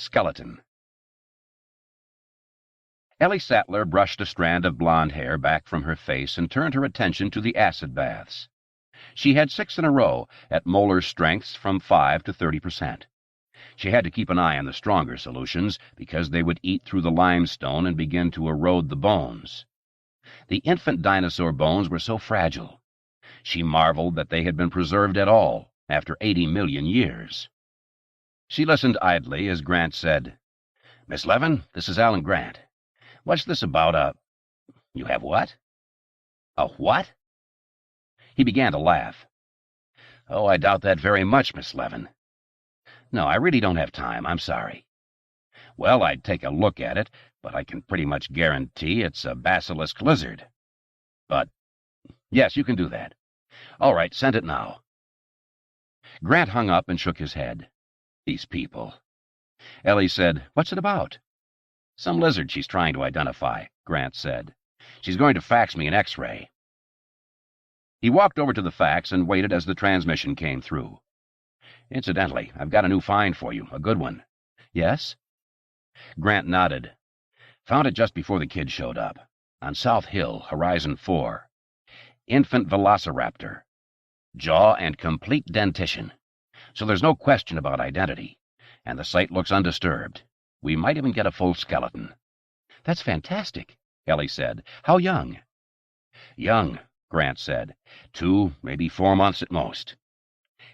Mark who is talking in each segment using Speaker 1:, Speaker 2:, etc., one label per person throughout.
Speaker 1: skeleton. Ellie Sattler brushed a strand of blonde hair back from her face and turned her attention to the acid baths. She had 6 in a row at molar strengths from 5 to 30%. She had to keep an eye on the stronger solutions because they would eat through the limestone and begin to erode the bones. The infant dinosaur bones were so fragile. She marveled that they had been preserved at all after 80 million years. She listened idly as Grant said, "Miss Levin, this is Alan Grant. What's this about You have what? A what?" He began to laugh. "Oh, I doubt that very much, Miss Levin. No, I really don't have time. I'm sorry. Well, I'd take a look at it, but I can pretty much guarantee it's a basilisk lizard. But, yes, you can do that. All right, send it now." Grant hung up and shook his head. These people. Ellie said, "What's it about?" "Some lizard she's trying to identify," Grant said. "She's going to fax me an X-ray." He walked over to the fax and waited as the transmission came through. "Incidentally, I've got a new find for you, a good one." "Yes?" Grant nodded. "Found it just before the kid showed up. On South Hill, Horizon 4. Infant velociraptor. Jaw and complete dentition. So there's no question about identity. And the site looks undisturbed. We might even get a full skeleton." "That's fantastic," Ellie said. "How young?" "Young," Grant said. 2, maybe 4 months at most."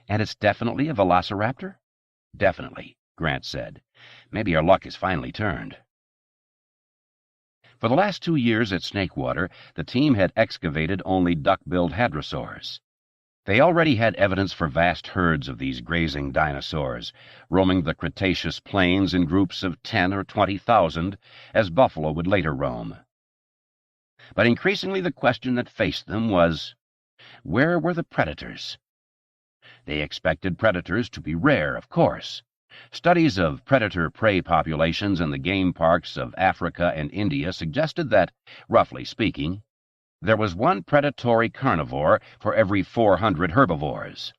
Speaker 1: "And it's definitely a velociraptor?" "Definitely," Grant said. "Maybe our luck has finally turned." For the last 2 years at Snakewater, the team had excavated only duck-billed hadrosaurs. They already had evidence for vast herds of these grazing dinosaurs, roaming the Cretaceous plains in groups of 10 or 20,000, as buffalo would later roam. But increasingly the question that faced them was, where were the predators? They expected predators to be rare, of course. Studies of predator-prey populations in the game parks of Africa and India suggested that, roughly speaking, there was 1 predatory carnivore for every 400 herbivores.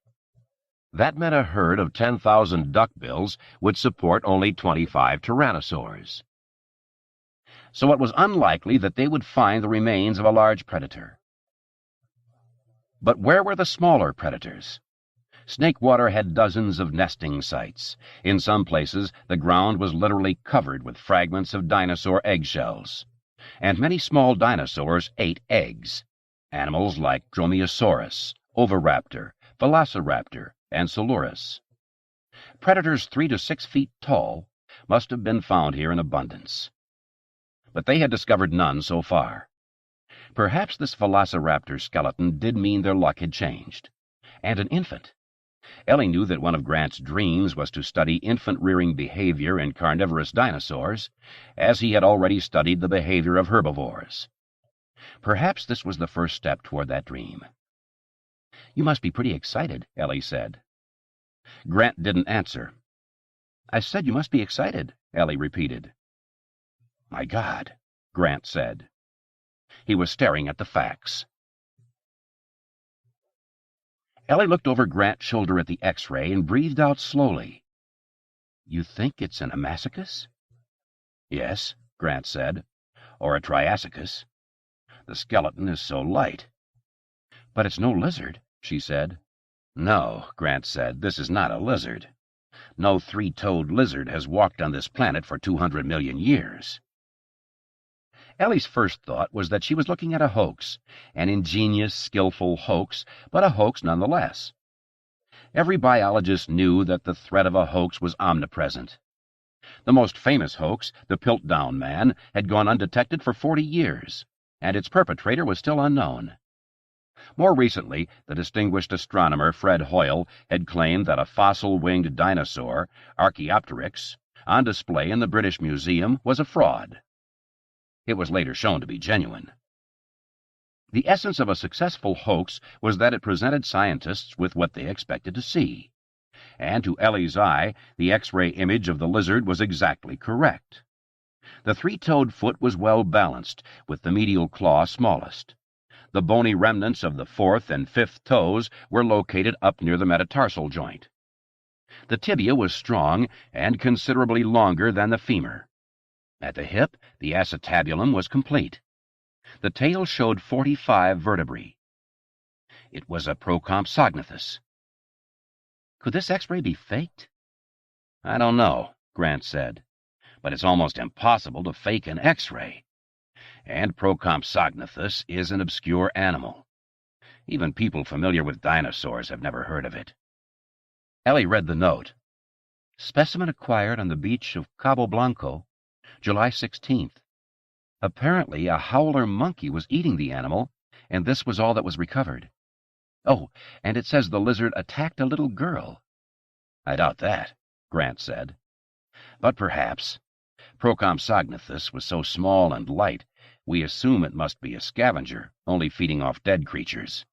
Speaker 1: That meant a herd of 10,000 duckbills would support only 25 tyrannosaurs. So it was unlikely that they would find the remains of a large predator. But where were the smaller predators? Snakewater had dozens of nesting sites. In some places, the ground was literally covered with fragments of dinosaur eggshells. And many small dinosaurs ate eggs. Animals like Dromaeosaurus, Oviraptor, Velociraptor, and Coelurus. Predators 3 to 6 feet tall must have been found here in abundance. But they had discovered none so far. Perhaps this Velociraptor skeleton did mean their luck had changed. And an infant. Ellie knew that one of Grant's dreams was to study infant-rearing behavior in carnivorous dinosaurs, as he had already studied the behavior of herbivores. Perhaps this was the first step toward that dream. "You must be pretty excited," Ellie said. Grant didn't answer. "I said you must be excited," Ellie repeated. "My God," Grant said. He was staring at the fax. Ellie looked over Grant's shoulder at the X-ray and breathed out slowly. "You think it's an Amazicus?" "Yes," Grant said, "or a Triassicus. The skeleton is so light." "But it's no lizard," she said. "No," Grant said, "this is not a lizard. No 3-toed lizard has walked on this planet for 200 million years." Ellie's first thought was that she was looking at a hoax, an ingenious, skillful hoax, but a hoax nonetheless. Every biologist knew that the threat of a hoax was omnipresent. The most famous hoax, the Piltdown Man, had gone undetected for 40 years, and its perpetrator was still unknown. More recently, the distinguished astronomer Fred Hoyle had claimed that a fossil-winged dinosaur, Archaeopteryx, on display in the British Museum was a fraud. It was later shown to be genuine. The essence of a successful hoax was that it presented scientists with what they expected to see. And to Ellie's eye, the X-ray image of the lizard was exactly correct. The 3-toed foot was well balanced, with the medial claw smallest. The bony remnants of the 4th and 5th toes were located up near the metatarsal joint. The tibia was strong and considerably longer than the femur. At the hip, the acetabulum was complete. The tail showed 45 vertebrae. It was a Procompsognathus. Could this X-ray be faked? I don't know, Grant said, but it's almost impossible to fake an X-ray. And Procompsognathus is an obscure animal. Even people familiar with dinosaurs have never heard of it. Ellie read the note. Specimen acquired on the beach of Cabo Blanco, July 16th. Apparently, a howler monkey was eating the animal, and this was all that was recovered. Oh, and it says the lizard attacked a little girl. I doubt that, Grant said. But perhaps. Procompsognathus was so small and light, we assume it must be a scavenger, only feeding off dead creatures.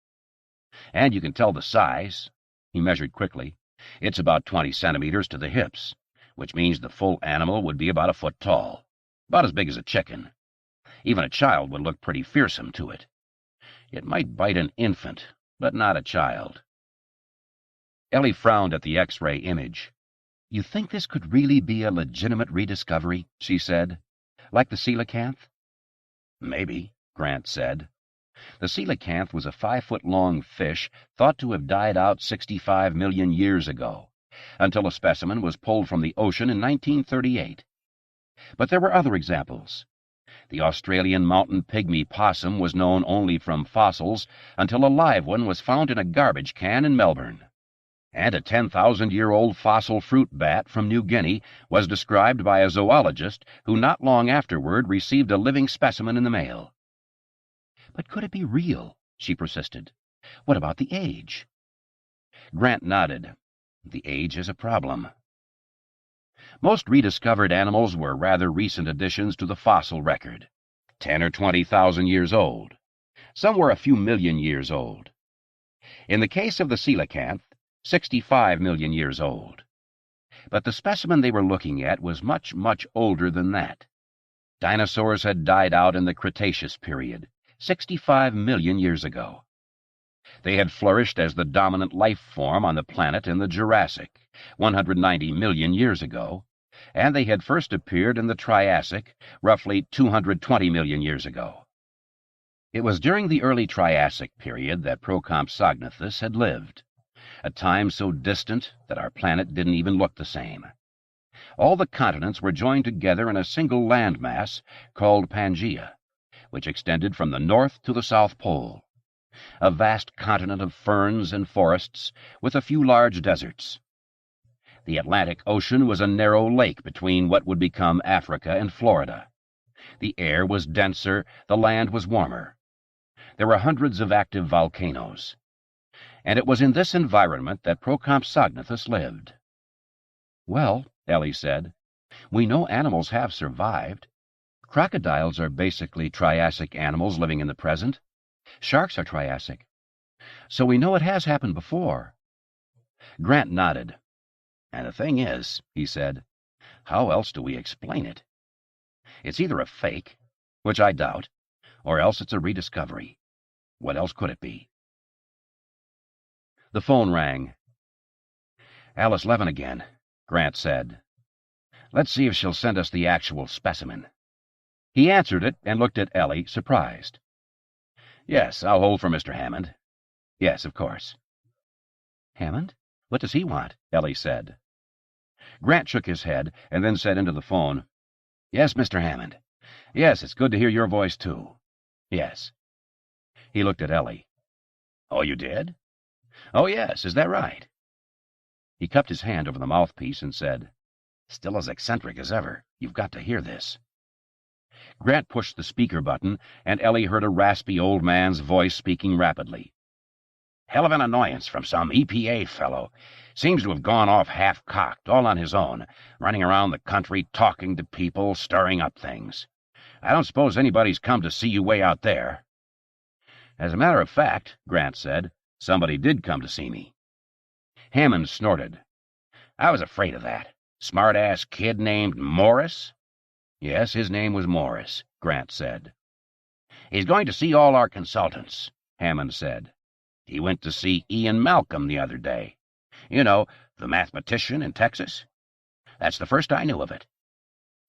Speaker 1: And you can tell the size. He measured quickly. It's about 20 centimeters to the hips, which means the full animal would be about a foot tall, about as big as a chicken. Even a child would look pretty fearsome to it. It might bite an infant, but not a child. Ellie frowned at the X-ray image. You think this could really be a legitimate rediscovery, she said, like the coelacanth? Maybe, Grant said. The coelacanth was a 5-foot-long fish thought to have died out 65 million years ago, until a specimen was pulled from the ocean in 1938. But there were other examples. The Australian mountain pygmy possum was known only from fossils until a live one was found in a garbage can in Melbourne. And a 10,000-year-old fossil fruit bat from New Guinea was described by a zoologist who not long afterward received a living specimen in the mail. But could it be real? She persisted. What about the age? Grant nodded. The age is a problem. Most rediscovered animals were rather recent additions to the fossil record, 10 or 20,000 years old. Some were a few million years old. In the case of the coelacanth, 65 million years old. But the specimen they were looking at was much, much older than that. Dinosaurs had died out in the Cretaceous period, 65 million years ago. They had flourished as the dominant life form on the planet in the Jurassic, 190 million years ago, and they had first appeared in the Triassic, roughly 220 million years ago. It was during the early Triassic period that Procompsognathus had lived, a time so distant that our planet didn't even look the same. All the continents were joined together in a single landmass called Pangaea, which extended from the North to the South Pole, a vast continent of ferns and forests with a few large deserts. The Atlantic Ocean was a narrow lake between what would become Africa and Florida. The air was denser, the land was warmer. There were hundreds of active volcanoes. And it was in this environment that Procompsognathus lived. Well, Ellie said, we know animals have survived. Crocodiles are basically Triassic animals living in the present. Sharks are Triassic. So we know it has happened before. Grant nodded. And the thing is, he said, how else do we explain it? It's either a fake, which I doubt, or else it's a rediscovery. What else could it be? The phone rang. Alice Levin again, Grant said. Let's see if she'll send us the actual specimen. He answered it and looked at Ellie, surprised. Yes, I'll hold for Mr. Hammond. Yes, of course. Hammond? What does he want? Ellie said. Grant shook his head and then said into the phone, Yes, Mr. Hammond. Yes, it's good to hear your voice, too. Yes. He looked at Ellie. Oh, you did? Oh, yes, is that right? He cupped his hand over the mouthpiece and said, Still as eccentric as ever. You've got to hear this. Grant pushed the speaker button, and Ellie heard a raspy old man's voice speaking rapidly. Hell of an annoyance from some EPA fellow. Seems to have gone off half-cocked, all on his own, running around the country talking to people, stirring up things. I don't suppose anybody's come to see you way out there. As a matter of fact, Grant said, somebody did come to see me. Hammond snorted. I was afraid of that. Smart-ass kid named Morris? Yes, his name was Morris, Grant said. He's going to see all our consultants, Hammond said. He went to see Ian Malcolm the other day. You know, the mathematician in Texas? That's the first I knew of it.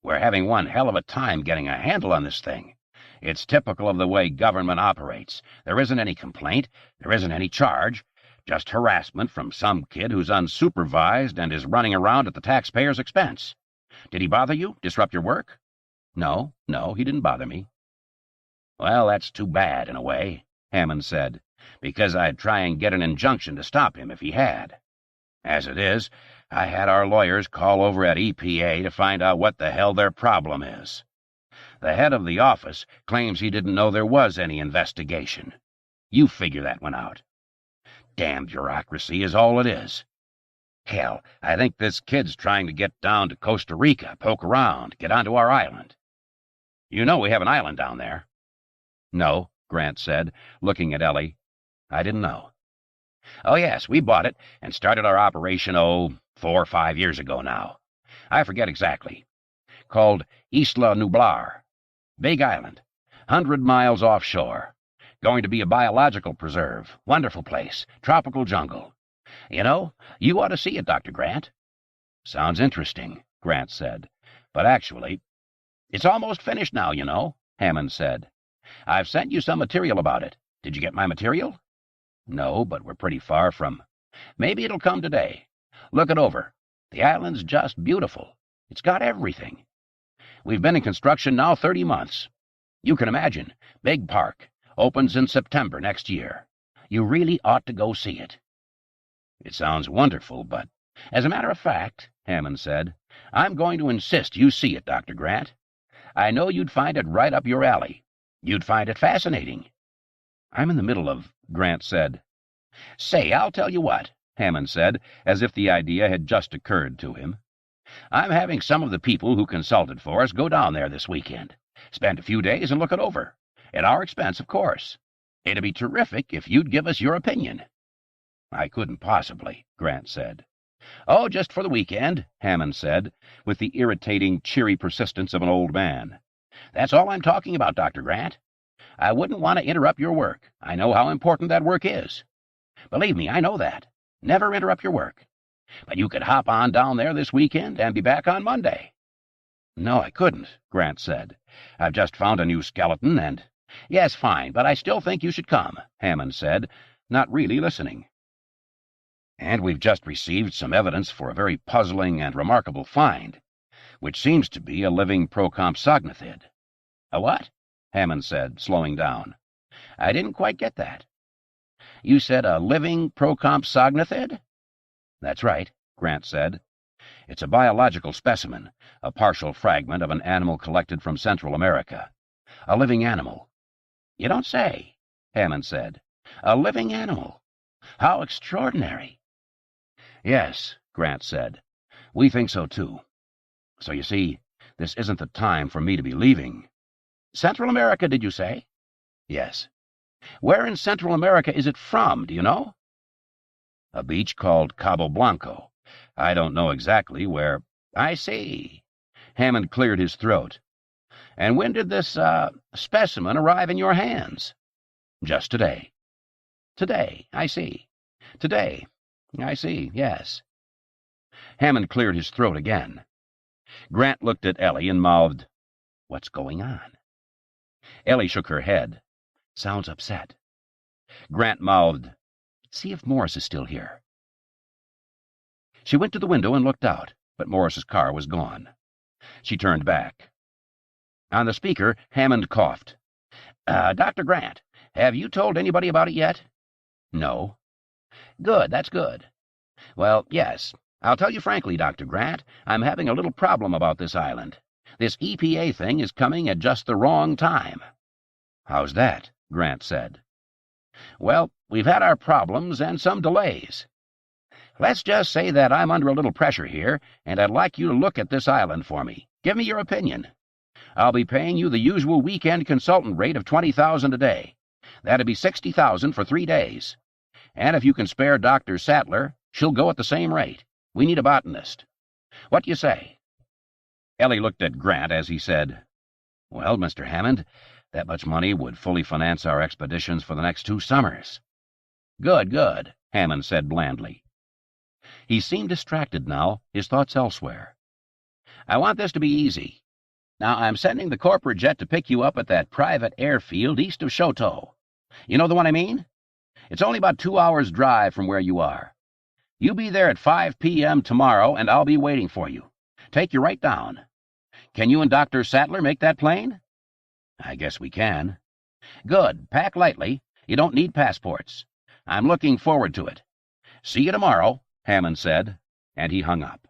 Speaker 1: We're having one hell of a time getting a handle on this thing. It's typical of the way government operates. There isn't any complaint, there isn't any charge, just harassment from some kid who's unsupervised and is running around at the taxpayer's expense. Did he bother you? Disrupt your work? No, he didn't bother me. Well, that's too bad, in a way, Hammond said, because I'd try and get an injunction to stop him if he had. As it is, I had our lawyers call over at EPA to find out what the hell their problem is. The head of the office claims he didn't know there was any investigation. You figure that one out. Damn bureaucracy is all it is. Hell, I think this kid's trying to get down to Costa Rica, poke around, get onto our island. You know we have an island down there. No, Grant said, looking at Ellie. I didn't know. Oh, yes, we bought it and started our operation, 4 or 5 years ago now. I forget exactly. Called Isla Nublar. Big island, 100 miles offshore. Going to be a biological preserve. Wonderful place. Tropical jungle. You know, you ought to see it, Dr. Grant. Sounds interesting, Grant said. But actually, it's almost finished now, you know, Hammond said. I've sent you some material about it. Did you get my material? No, but we're pretty far from... Maybe it'll come today. Look it over. The island's just beautiful. It's got everything. We've been in construction now 30 months. You can imagine. Big park. Opens in September next year. You really ought to go see it. It sounds wonderful, but... As a matter of fact, Hammond said, I'm going to insist you see it, Dr. Grant. I know you'd find it right up your alley. You'd find it fascinating. I'm in the middle of... Grant said. Say, I'll tell you what, Hammond said, as if the idea had just occurred to him. I'm having some of the people who consulted for us go down there this weekend. Spend a few days and look it over. At our expense, of course. It'd be terrific if you'd give us your opinion. I couldn't possibly, Grant said. Oh, just for the weekend, Hammond said, with the irritating, cheery persistence of an old man. That's all I'm talking about, Dr. Grant. I wouldn't want to interrupt your work. I know how important that work is. Believe me, I know that. Never interrupt your work. But you could hop on down there this weekend and be back on Monday. No, I couldn't, Grant said. I've just found a new skeleton and... Yes, fine, but I still think you should come, Hammond said, not really listening. And we've just received some evidence for a very puzzling and remarkable find, which seems to be a living procompsognathed. A what? Hammond said, slowing down. I didn't quite get that. You said a living procompsognathed? That's right, Grant said. It's a biological specimen, a partial fragment of an animal collected from Central America. A living animal. You don't say, Hammond said. A living animal. How extraordinary. Yes, Grant said. We think so, too. So you see, this isn't the time for me to be leaving. Central America, did you say? Yes. Where in Central America is it from, do you know? A beach called Cabo Blanco. I don't know exactly where. I see. Hammond cleared his throat. And when did this, specimen arrive in your hands? Just today. Today, I see. Today, I see, yes. Hammond cleared his throat again. Grant looked at Ellie and mouthed, What's going on? Ellie shook her head. Sounds upset. Grant mouthed, See if Morris is still here. She went to the window and looked out, but Morris's car was gone. She turned back. On the speaker, Hammond coughed. Dr. Grant, have you told anybody about it yet? No. Good, that's good. Well, yes. I'll tell you frankly, Dr. Grant, I'm having a little problem about this island. This EPA thing is coming at just the wrong time. How's that? Grant said. Well, we've had our problems and some delays. Let's just say that I'm under a little pressure here, and I'd like you to look at this island for me. Give me your opinion. I'll be paying you the usual weekend consultant rate of $20,000 a day. That'd be $60,000 for 3 days. And if you can spare Dr. Sattler, she'll go at the same rate. We need a botanist. What do you say? Ellie looked at Grant as he said, Well, Mr. Hammond, that much money would fully finance our expeditions for the next 2 summers. Good, Hammond said blandly. He seemed distracted now, his thoughts elsewhere. "I want this to be easy. Now, I'm sending the corporate jet to pick you up at that private airfield east of Choteau. You know the one I mean? It's only about 2 hours' drive from where you are. You be there at 5 p.m. tomorrow, and I'll be waiting for you. Take you right down. Can you and Dr. Sattler make that plane?" "I guess we can." "Good. Pack lightly. You don't need passports. I'm looking forward to it." "See you tomorrow," Hammond said, and he hung up.